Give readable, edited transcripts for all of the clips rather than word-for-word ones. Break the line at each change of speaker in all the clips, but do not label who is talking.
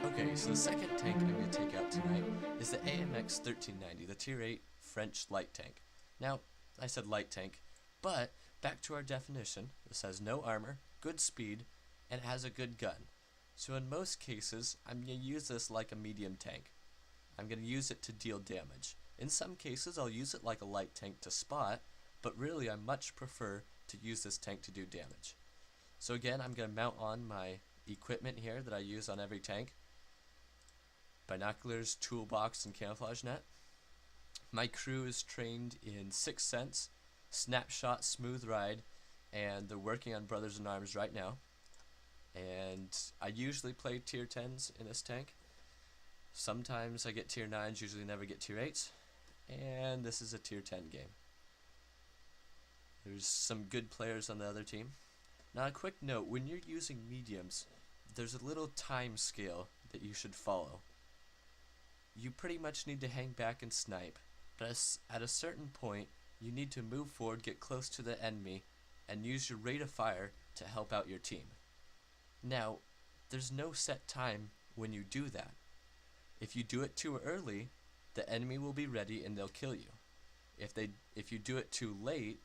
Okay, so the second tank I'm going to take out tonight is the AMX 1390, the Tier 8 French light tank. Now, I said light tank, but back to our definition, this has no armor, good speed, and it has a good gun. So in most cases, I'm going to use this like a medium tank. I'm going to use it to deal damage. In some cases, I'll use it like a light tank to spot, but really I much prefer to use this tank to do damage. So again, I'm going to mount on my equipment here that I use on every tank. Binoculars, toolbox, and camouflage net. My crew is trained in Sixth Sense, Snapshot, Smooth Ride, and they're working on Brothers in Arms right now. And I usually play Tier 10s in this tank. Sometimes I get Tier 9s, usually never get Tier 8s. And this is a Tier 10 game. There's some good players on the other team. Now a quick note, when you're using mediums, there's a little time scale that you should follow. You pretty much need to hang back and snipe, but at a certain point, you need to move forward, get close to the enemy, and use your rate of fire to help out your team. Now, there's no set time when you do that. If you do it too early, the enemy will be ready and they'll kill you. If you do it too late,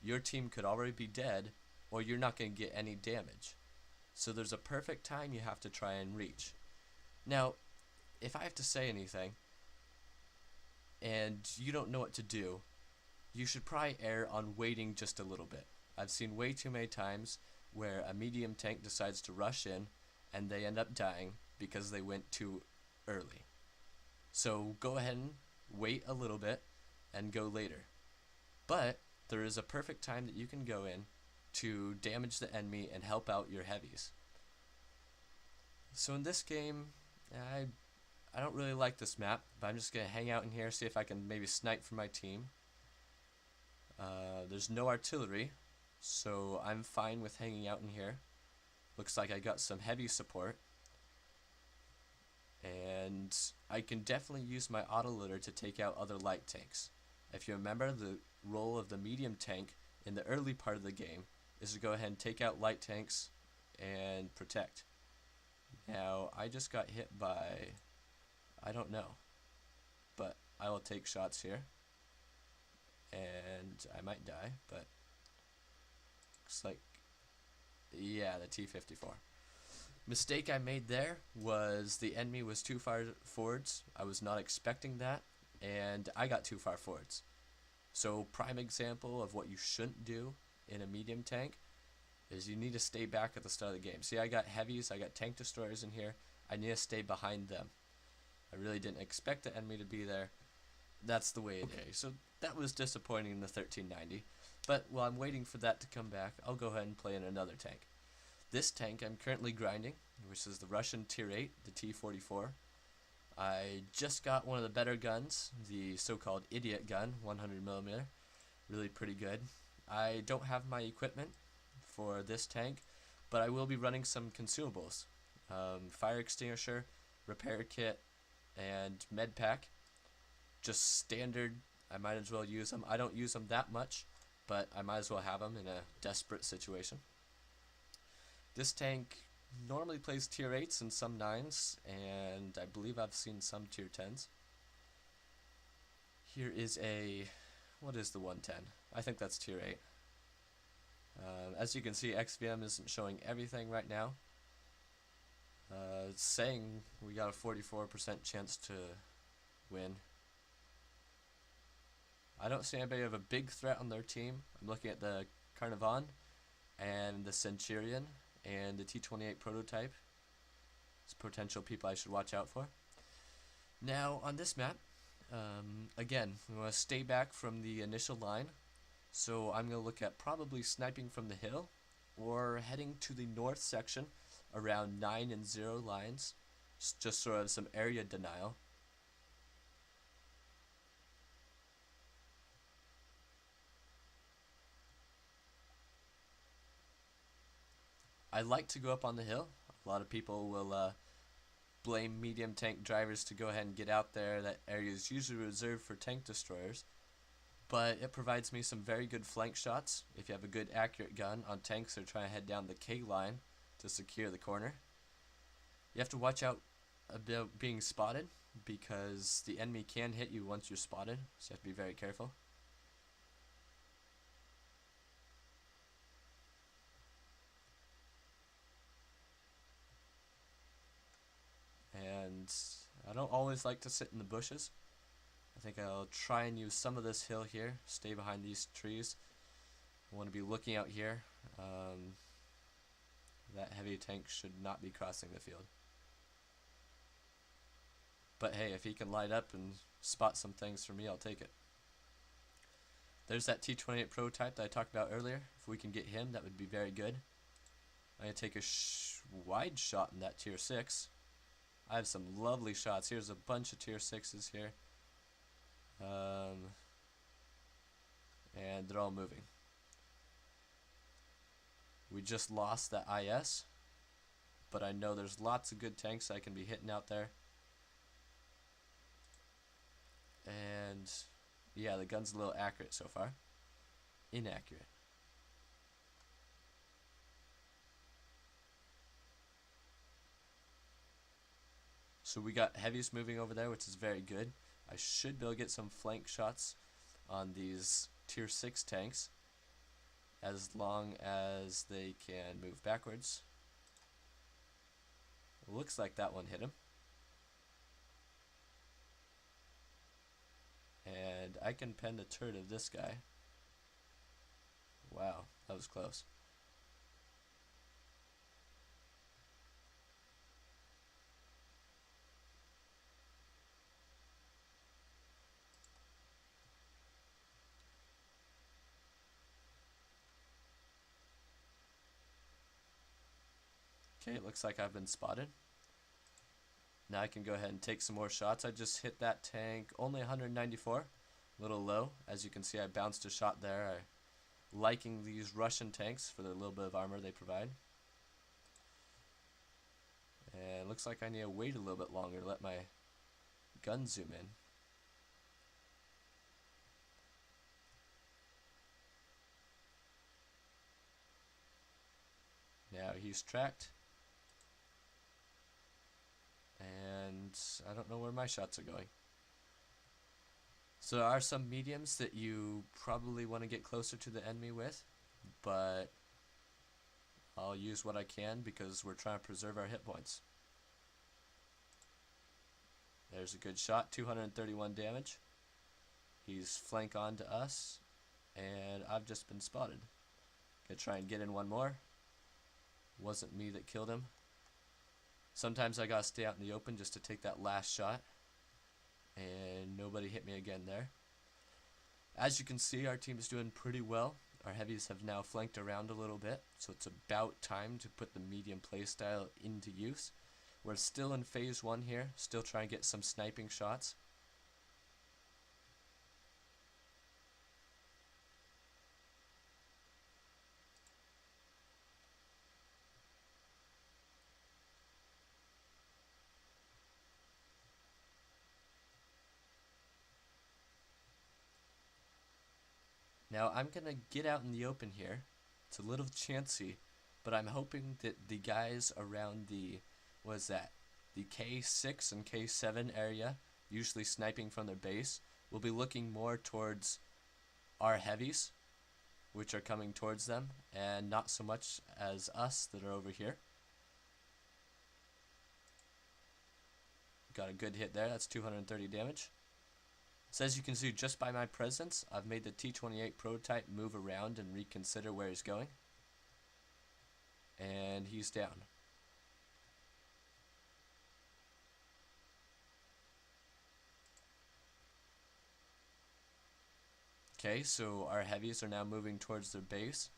your team could already be dead, or you're not going to get any damage. So there's a perfect time you have to try and reach. Now, if I have to say anything, and you don't know what to do, you should probably err on waiting just a little bit. I've seen way too many times where a medium tank decides to rush in, and they end up dying because they went too early. So go ahead and wait a little bit, and go later. But there is a perfect time that you can go in to damage the enemy and help out your heavies. So in this game, I don't really like this map, but I'm just going to hang out in here, see if I can maybe snipe for my team. There's no artillery, so I'm fine with hanging out in here. Looks like I got some heavy support. And I can definitely use my autoloader to take out other light tanks. If you remember, the role of the medium tank in the early part of the game is to go ahead and take out light tanks and protect. Now, I just got hit by, I don't know, but I will take shots here. And I might die, but looks like, yeah, the T-44. Mistake I made there was the enemy was too far forwards. I was not expecting that, and I got too far forwards. So prime example of what you shouldn't do in a medium tank is you need to stay back at the start of the game. See, I got heavies, I got tank destroyers in here. I need to stay behind them. I really didn't expect the enemy to be there. That's the way it is. So that was disappointing in the 1390. But while I'm waiting for that to come back, I'll go ahead and play in another tank. This tank I'm currently grinding, which is the Russian Tier 8, the T-44. I just got one of the better guns, the so-called idiot gun, 100mm. Really pretty good. I don't have my equipment for this tank, but I will be running some consumables. Fire extinguisher, repair kit, and med pack. Just standard, I might as well use them. I don't use them that much, but I might as well have them in a desperate situation. This tank normally plays Tier 8s and some 9s, and I believe I've seen some Tier 10s. Here is a, what is the 110? I think that's Tier 8. As you can see, XVM isn't showing everything right now. It's saying we got a 44% chance to win. I don't see anybody have a big threat on their team. I'm looking at the Carnivon and the Centurion and the T-28 prototype. It's potential people I should watch out for. Now on this map, again, we want to stay back from the initial line. So I'm going to look at probably sniping from the hill or heading to the north section around 9 and 0 lines. Just sort of some area denial. I like to go up on the hill. A lot of people will blame medium tank drivers to go ahead and get out there. That area is usually reserved for tank destroyers. But it provides me some very good flank shots. If you have a good accurate gun on tanks that are trying to head down the K line, to secure the corner. You have to watch out about being spotted because the enemy can hit you once you're spotted, so you have to be very careful. And I don't always like to sit in the bushes. I think I'll try and use some of this hill here, stay behind these trees. I want to be looking out here. That heavy tank should not be crossing the field. But hey, if he can light up and spot some things for me, I'll take it. There's that T-28 prototype that I talked about earlier. If we can get him, that would be very good. I'm going to take a wide shot in that tier 6. I have some lovely shots. Here's a bunch of tier 6s here. And they're all moving. We just lost that IS, but I know there's lots of good tanks I can be hitting out there. And yeah, the gun's a little accurate so far. Inaccurate. So we got heavies moving over there, which is very good. I should be able to get some flank shots on these tier 6 tanks as long as they can move backwards. Looks like that one hit him. And I can pen the turret of this guy. Wow, that was close. Okay, it looks like I've been spotted. Now I can go ahead and take some more shots. I just hit that tank, only 194, a little low. As you can see, I bounced a shot there. I'm liking these Russian tanks for the little bit of armor they provide. And it looks like I need to wait a little bit longer to let my gun zoom in. Now he's tracked. And I don't know where my shots are going. So there are some mediums that you probably want to get closer to the enemy with, but I'll use what I can because we're trying to preserve our hit points. There's a good shot, 231 damage. He's flank on to us, and I've just been spotted. Gonna try and get in one more. Wasn't me that killed him. Sometimes I gotta stay out in the open just to take that last shot, and nobody hit me again there. As you can see, our team is doing pretty well. Our heavies have now flanked around a little bit, so it's about time to put the medium playstyle into use. We're still in phase 1 here, still trying to get some sniping shots. Now I'm going to get out in the open here. It's a little chancy, but I'm hoping that the guys around the, what is that, the K6 and K7 area, usually sniping from their base, will be looking more towards our heavies, which are coming towards them, and not so much as us that are over here. Got a good hit there, that's 230 damage. So as you can see, just by my presence, I've made the T-28 prototype move around and reconsider where he's going. And he's down. Okay, so our heavies are now moving towards their base.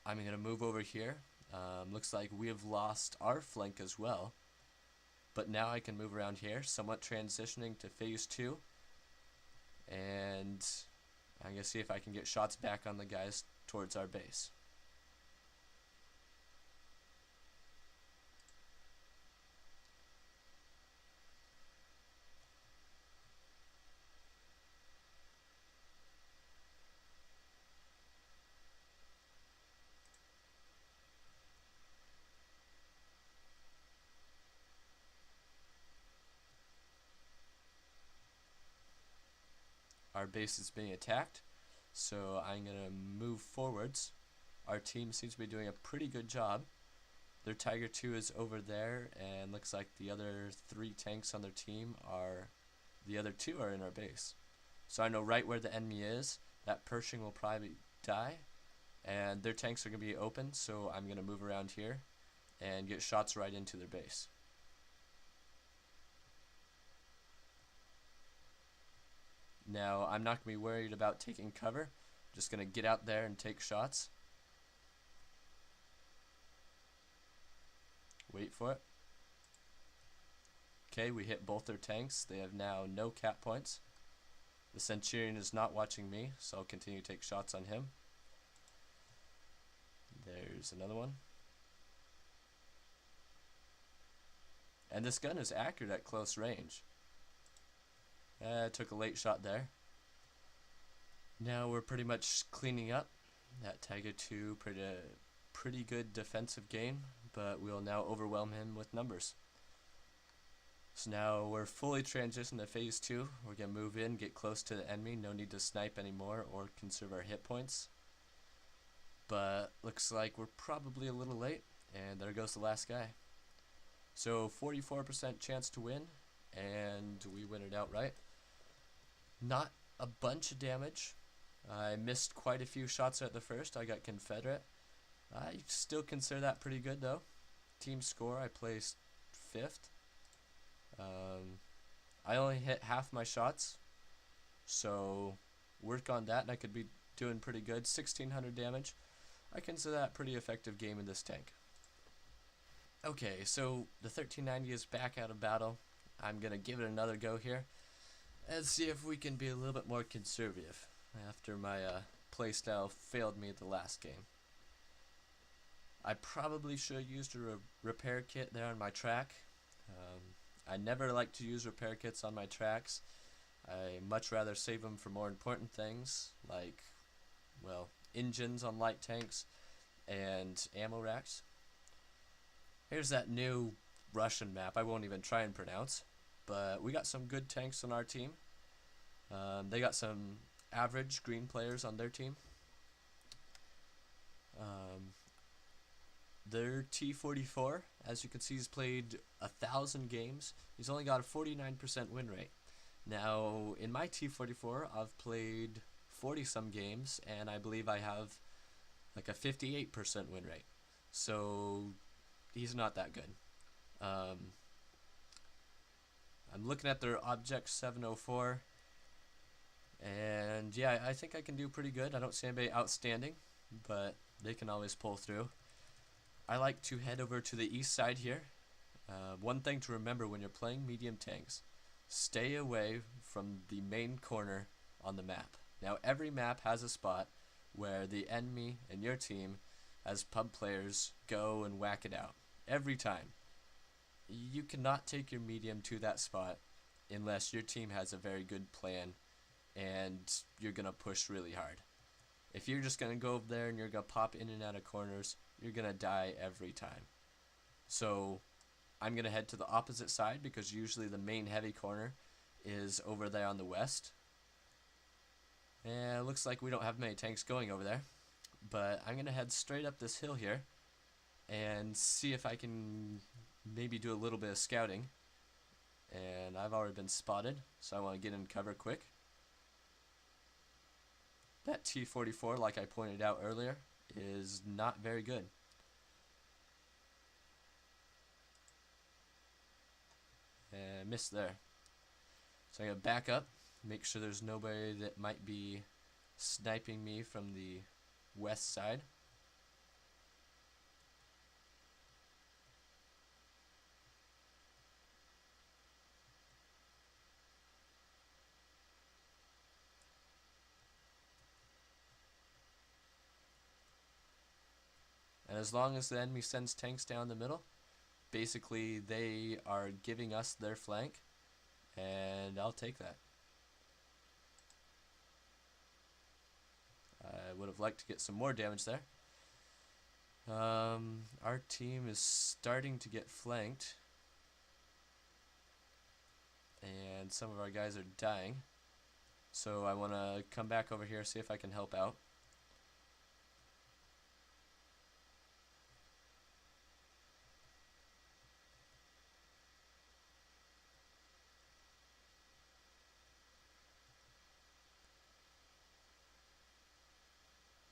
I'm going to move over here. Looks like we have lost our flank as well. But now I can move around here, somewhat transitioning to phase 2. And I'm going to see if I can get shots back on the guys towards our base. our base is being attacked, so I'm going to move forwards. Our team seems to be doing a pretty good job. Their Tiger 2 is over there, and looks like the other 3 tanks on their team are, the other 2 are in our base. So I know right where the enemy is. That Pershing will probably die, and their tanks are going to be open, so I'm going to move around here and get shots right into their base. Now, I'm not going to be worried about taking cover. Just going to get out there and take shots. Wait for it. Okay, we hit both their tanks. They have now no cap points. The Centurion is not watching me, so I'll continue to take shots on him. There's another one. And this gun is accurate at close range. Took a late shot there. Now we're pretty much cleaning up. That Tiger 2, pretty good defensive game, but we'll now overwhelm him with numbers. So now we're fully transitioned to phase 2. We're going to move in, get close to the enemy. No need to snipe anymore or conserve our hit points. But looks like we're probably a little late, and there goes the last guy. So 44% chance to win, and we win it outright. Not a bunch of damage. I missed quite a few shots at the first. I got Confederate. I still consider that pretty good though. Team score, I placed 5th. I only hit half my shots, so work on that and I could be doing pretty good. 1600 damage. I consider that a pretty effective game in this tank. Okay, so the 1390 is back out of battle. I'm going to give it another go here and see if we can be a little bit more conservative after my playstyle failed me at the last game. I probably should have used a repair kit there on my track. I never like to use repair kits on my tracks. I much rather save them for more important things like, well, engines on light tanks and ammo racks. Here's that new Russian map I won't even try and pronounce, but we got some good tanks on our team. They got some average green players on their team. Their T-44, as you can see, he's played 1,000 games. He's only got a 49% win rate. Now, in my T-44, I've played 40-some games, and I believe I have like a 58% win rate. So, he's not that good. I'm looking at their Object 704, and yeah, I think I can do pretty good. I don't see anybody outstanding, but they can always pull through. I like to head over to the east side here. One thing to remember when you're playing medium tanks, stay away from the main corner on the map. Now every map has a spot where the enemy and your team as pub players go and whack it out. Every time. You cannot take your medium to that spot unless your team has a very good plan and you're going to push really hard. If you're just going to go over there and you're going to pop in and out of corners, you're going to die every time. So I'm going to head to the opposite side because usually the main heavy corner is over there on the west. And it looks like we don't have many tanks going over there. But I'm going to head straight up this hill here and see if I can maybe do a little bit of scouting. And I've already been spotted, so I want to get in cover quick. That T-44, like I pointed out earlier, is not very good. And I missed there. So I'm going to back up, make sure there's nobody that might be sniping me from the west side. And as long as the enemy sends tanks down the middle, basically they are giving us their flank, and I'll take that. I would have liked to get some more damage there. Our team is starting to get flanked, and some of our guys are dying. So I want to come back over here, see if I can help out.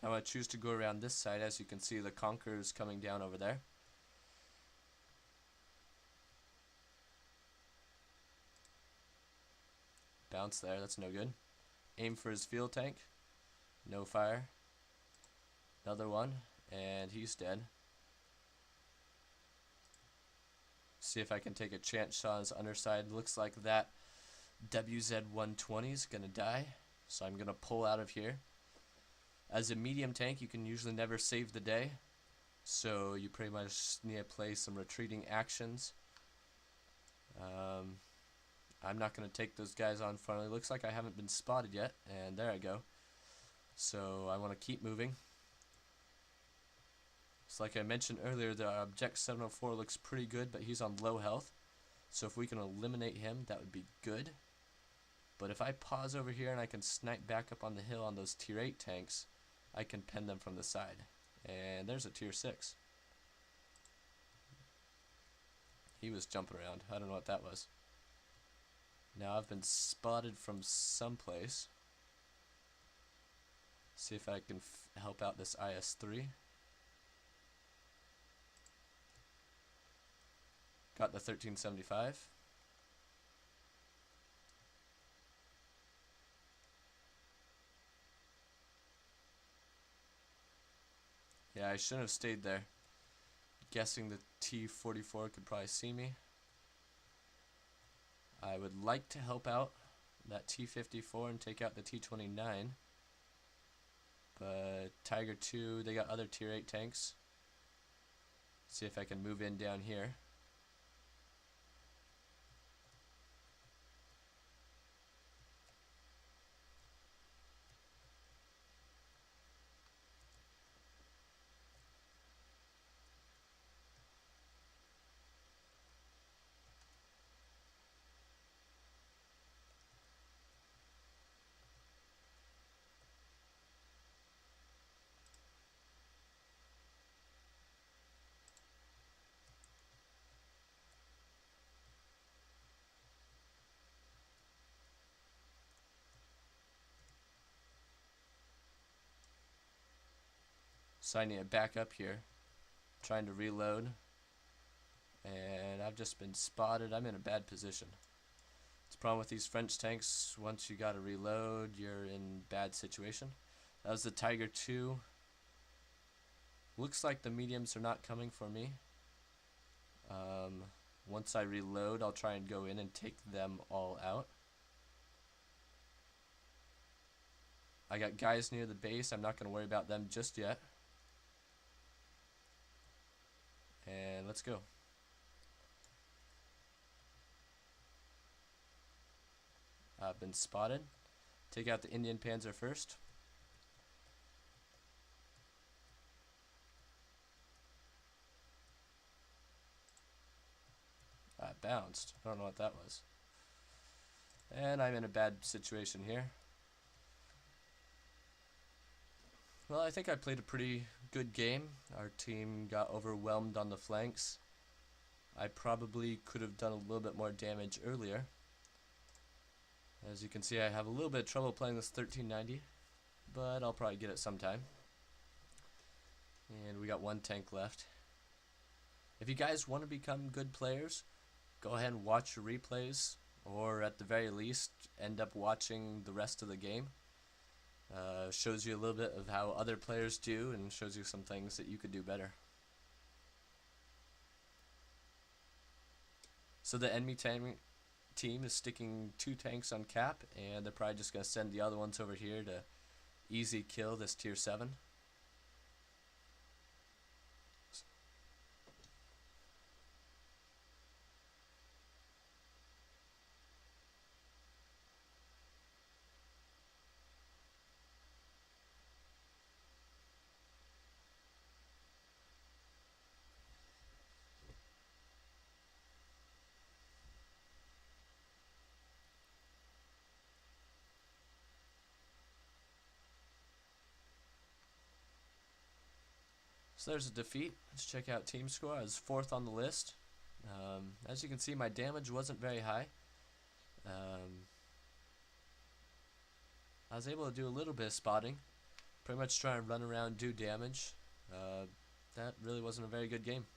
Now I choose to go around this side. As you can see, the Conqueror is coming down over there. Bounce there, that's no good. Aim for his fuel tank. No fire. Another one, and he's dead. See if I can take a chance shot on his underside. Looks like that WZ-120 is going to die, so I'm going to pull out of here. As a medium tank, you can usually never save the day, so you pretty much need to play some retreating actions. I'm not going to take those guys on frontally. Looks like I haven't been spotted yet, and there I go. So I want to keep moving. So like I mentioned earlier, the Object 704 looks pretty good, but he's on low health. So if we can eliminate him, that would be good. But if I pause over here and I can snipe back up on the hill on those tier 8 tanks, I can pen them from the side. And there's a tier 6. He was jumping around. I don't know what that was. Now I've been spotted from someplace. See if I can help out this IS-3. Got the 1375. Yeah, I shouldn't have stayed there. Guessing the T-44 could probably see me. I would like to help out that T-54 and take out the T-29. But Tiger 2, they got other tier 8 tanks. See if I can move in down here. So I need to back up here, trying to reload, and I've just been spotted. I'm in a bad position. It's a problem with these French tanks. Once you gotta reload, you're in bad situation. That was the Tiger 2. Looks like the mediums are not coming for me. Once I reload, I'll try and go in and take them all out. I got guys near the base. I'm not going to worry about them just yet. And let's go. I've been spotted. Take out the Indian Panzer first. I bounced. I don't know what that was. And I'm in a bad situation here. Well, I think I played a pretty good game. Our team got overwhelmed on the flanks. I probably could have done a little bit more damage earlier. As you can see, I have a little bit of trouble playing this 1390, but I'll probably get it sometime. And we got one tank left. If you guys want to become good players, go ahead and watch your replays, or at the very least, end up watching the rest of the game. Shows you a little bit of how other players do, and shows you some things that you could do better. So the enemy team is sticking 2 tanks on cap, and they're probably just going to send the other ones over here to easy kill this tier 7. So there's a defeat. Let's check out team score. I was 4th on the list. As you can see, my damage wasn't very high. I was able to do a little bit of spotting. Pretty much try and run around, do damage. That really wasn't a very good game.